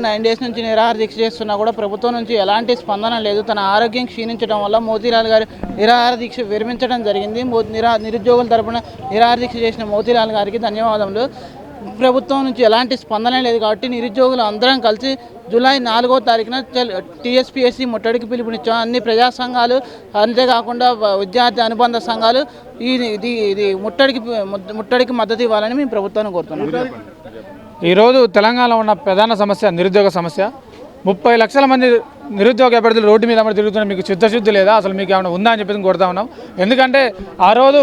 9 days నుంచి నిరాహార దీక్ష చేస్తున్నా కూడా ప్రభుత్వం నుంచి ఎలాంటి స్పందన లేదు. తన ఆరోగ్యం క్షీణించడం వల్ల మోతీలాల్ గారు నిరాహార దీక్ష విరమించడం జరిగింది. నిరుద్యోగుల తరపున నిరాహార దీక్ష చేసిన మోతీలాల్ గారికి ధన్యవాదములు. ప్రభుత్వం నుంచి ఎలాంటి స్పందన లేదు కాబట్టి నిరుద్యోగులు అందరం కలిసి జూలై 4వ తారీఖున టీఎస్పీఎస్సీ ముట్టడికి పిలుపునిచ్చాం. అన్ని ప్రజా సంఘాలు అంతేకాకుండా విద్యార్థి అనుబంధ సంఘాలు ఇది ముట్టడికి మద్దతు ఇవ్వాలని మేము ప్రభుత్వాన్ని కోరుతున్నాం. ఈరోజు తెలంగాణలో ఉన్న ప్రధాన సమస్య నిరుద్యోగ సమస్య. 30 లక్షల మంది నిరుద్యోగ అభ్యర్థులు రోడ్డు మీద తిరుగుతున్నారు. మీకు చిత్తశుద్ధి లేదా, అసలు మీకు ఏమైనా ఉందా అని చెప్పేసి కోరుతా ఉన్నాం. ఎందుకంటే ఆ రోజు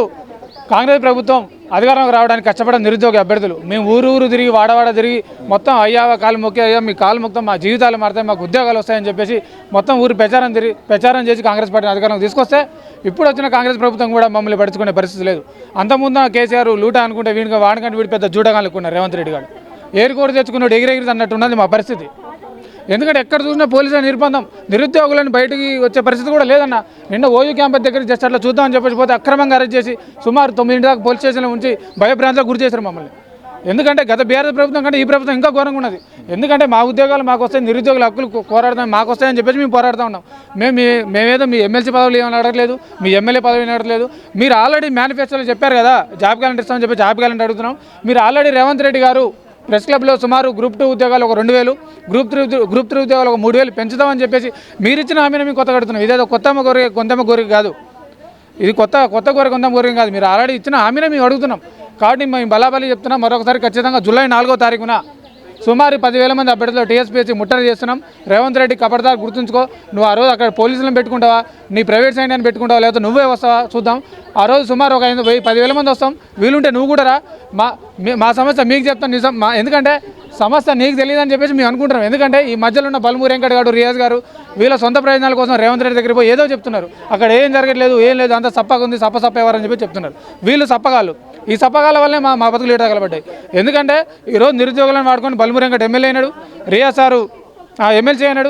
కాంగ్రెస్ ప్రభుత్వం అధికారంలోకి రావడానికి కష్టపడిన నిరుద్యోగ అభ్యర్థులు మేము ఊరు తిరిగి వాడవాడ తిరిగి మొత్తం అయ్యా కాలు మొక్కి అయ్యా మీ కాలు మొత్తం మా జీవితాలు మారుతాయి, మాకు ఉద్యోగాలు వస్తాయని చెప్పేసి మొత్తం ఊరు ప్రచారం చేసి కాంగ్రెస్ పార్టీని అధికారంలోకి తీసుకొస్తే ఇప్పుడు వచ్చిన కాంగ్రెస్ ప్రభుత్వం కూడా మమ్మల్ని పడుచుకునే పరిస్థితి లేదు. అంతకుముందు కేసీఆర్ లూటా అనుకుంటే వాడికంటే వీడి పెద్ద జూటగా అనుకున్నారు. రేవంత్ రెడ్డి గారు ఏరుకోరు తెచ్చుకున్నాడు, ఎగిరెగిరి అన్నట్టు ఉన్నది మా పరిస్థితి. ఎందుకంటే ఎక్కడ చూసినా పోలీసుల నిర్బంధం, నిరుద్యోగులను బయటికి వచ్చే పరిస్థితి కూడా లేదన్న. నిన్న ఓయూ క్యాంపస్ దగ్గరికి జస్ట్ అట్లా చూద్దామని చెప్పేసి పోతే అక్రమంగా అరెస్ట్ చేసి సుమారు 9 దాకా పోలీస్ స్టేషన్లో ఉంచి భయభ్రాంతులకు గురి చేశారు మమ్మల్ని. ఎందుకంటే గత బీఆర్ఎస్ ప్రభుత్వం కంటే ఈ ప్రభుత్వం ఇంకా ఘోరంగా ఉన్నది. ఎందుకంటే మా ఉద్యోగాలు మాకు వస్తాయి, నిరుద్యోగుల హక్కులు పోరాడతాం మాకు వస్తాయని చెప్పేసి మేము పోరాడుతూ ఉన్నాం. మేమేదో మీ ఎమ్మెల్సీ పదవులు ఏమైనా అడగలేదు, మీ ఎమ్మెల్యే పదవి అడగలేదు. మీరు ఆల్రెడీ మేనిఫెస్టోలో చెప్పారు కదా జాబ్ క్యాలెండర్ ఇస్తామని చెప్పి జాబ్ క్యాలెండర్ అడుగుతున్నాం. మీరు ఆల్రెడీ రేవంత్ రెడ్డి గారు ప్రెస్ క్లబ్లో సుమారు గ్రూప్ 2 ఉద్యోగాలు ఒక 2000, గ్రూప్ 3 ఉద్యోగాలు ఒక 3000 పెంచుదామని చెప్పేసి మీరు ఇచ్చిన హామీని మేము కొత్త కడుతున్నాం. ఇదేదో కొత్తమ్మ కోరిక కాదు, ఇది కొత్త కొంతమ్మ కోరిక కాదు. మీరు ఆల్రెడీ ఇచ్చిన హామీని మేము అడుగుతున్నాం. కాబట్టి మేము బలాబలి చెప్తున్నాం. మరొకసారి ఖచ్చితంగా జూలై 4వ తారీఖున సుమారు 10,000 మంది అభ్యర్థులు టీఎస్పీఎస్సీ ముట్టడి చేస్తున్నాం. రేవంత్ రెడ్డి కబర్దార్ గుర్తుంచుకో, నువ్వు ఆ రోజు అక్కడ పోలీసులను పెట్టుకుంటావా, నీ ప్రైవేట్ సైన్యాన్ని పెట్టుకుంటావా, లేకపోతే నువ్వే వస్తావా చూద్దాం. ఆ రోజు సుమారు ఒక 10,000 మంది వస్తాం, వీలుంటే నువ్వు కూడా రా. మా సమస్య మీకు చెప్తాను నిజం. ఎందుకంటే సమస్య నీకు తెలియదని చెప్పేసి మేము అనుకుంటున్నాం. ఎందుకంటే ఈ మధ్యలో ఉన్న బల్మూరి వెంకట్ గారు, రియాజ్ గారు వీళ్ళ సొంత ప్రయోజనాల కోసం రేవంత్ రెడ్డి దగ్గర పోయి ఏదో చెప్తున్నారు. అక్కడ ఏం జరగట్లేదు, ఏం లేదు, అంత సప్పగా ఉంది, సప్ప ఎవరని చెప్పి చెప్తున్నారు. వీళ్ళు సప్పగాళ్ళు. ఈ సప్పగాల వల్లే మా బతుకులు ఏటా కలబడ్డాయి. ఎందుకంటే ఈరోజు నిరుద్యోగులను వాడుకొని బల్మూరి వెంకట్ ఎమ్మెల్యే అయినాడు, రియాజ్ సారు ఎమ్మెల్సీ అయినాడు,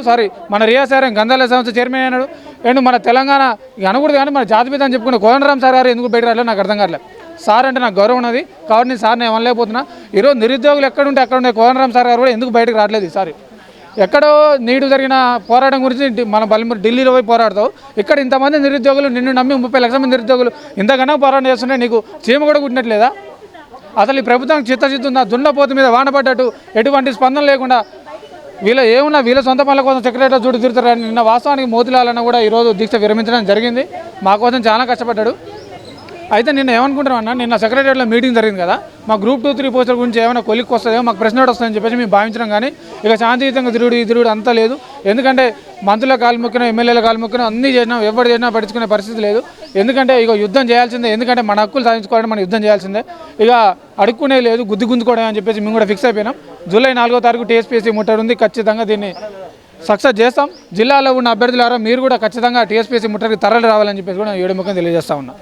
మన రియాజ్ సార్ గ్రంథాలయ సంస్థ చైర్మన్ అయినాడు. అండ్ మన తెలంగాణ అనకూడదు కానీ మన జాతిపిత అని చెప్పుకునే కోదండరామ్ సార్ గారు ఎందుకు బయట రాలేదు నాకు అర్థం కావట్లేదు. సార్ అంటే నాకు గౌరవం ఉన్నది కాబట్టి నేను సార్ని ఏమనలేకపోతున్నా. ఈరోజు నిరుద్యోగులు ఎక్కడుంటే అక్కడ కోదండరామ్ సార్ గారు కూడా ఎందుకు బయటకు రావట్లేదు ఈసారి. ఎక్కడో నీటు జరిగిన పోరాటం గురించి మన ఢిల్లీలో పోయి పోరాడతావు, ఇక్కడ ఇంతమంది నిరుద్యోగులు నిన్ను నమ్మి 30 లక్షల మంది నిరుద్యోగులు ఇంతకన్నా పోరాటం చేస్తుంటే నీకు చీమ కూడా కుట్టినట్లేదా? అసలు ఈ ప్రభుత్వానికి చిత్తశుద్ధి ఉందా? దున్నపోతు మీద వానపడ్డట్టు ఎటువంటి స్పందన లేకుండా వీళ్ళ సొంత పనుల కోసం సెక్రటరీ చూడు తిరుగుతారు. నిన్న వాస్తవానికి మోతీలాల్ కూడా ఈరోజు దీక్ష విరమించడం జరిగింది. మా కోసం చాలా కష్టపడ్డాడు. అయితే నిన్న ఏమనుకుంటున్నాం అన్న, నిన్న సెక్రటరీలో మీటింగ్ జరిగింది కదా, మా గ్రూప్ 2, 3 పోస్టుల గురించి ఏమైనా కొలిక్కి వస్తుందేమో, మాకు ప్రశ్న వస్తుందని చెప్పేసి మేము భావించడం. కానీ ఇక శాంతియుతంగా తిరుగుడు అంతా లేదు. ఎందుకంటే మంత్రుల కాలు మొక్కినా, ఎమ్మెల్యేల కాలు మొక్కినా అన్నీ చేసినా ఎవరు చేసినా పట్టించుకునే పరిస్థితి లేదు. ఎందుకంటే ఇక యుద్ధం చేయాల్సిందే. ఎందుకంటే మన హక్కులు సాధించుకోవాలంటే మనం యుద్ధం చేయాల్సిందే. ఇక అడుక్కునే లేదు, గుంజుకోవడం అని చెప్పేసి మేము కూడా ఫిక్స్ అయిపోయినాం. జూలై 4వ తారీఖు టీఎస్పీఎస్సీ ముట్టడి ఉంది. ఖచ్చితంగా దీన్ని సక్సెస్ చేస్తాం. జిల్లాలో ఉన్న అభ్యర్థులారా మీరు కూడా ఖచ్చితంగా టీఎస్పీఎస్సీ ముట్టడికి తరలి రావాలని చెప్పేసి కూడా 7 ముఖం తెలియజేస్తా ఉన్నా.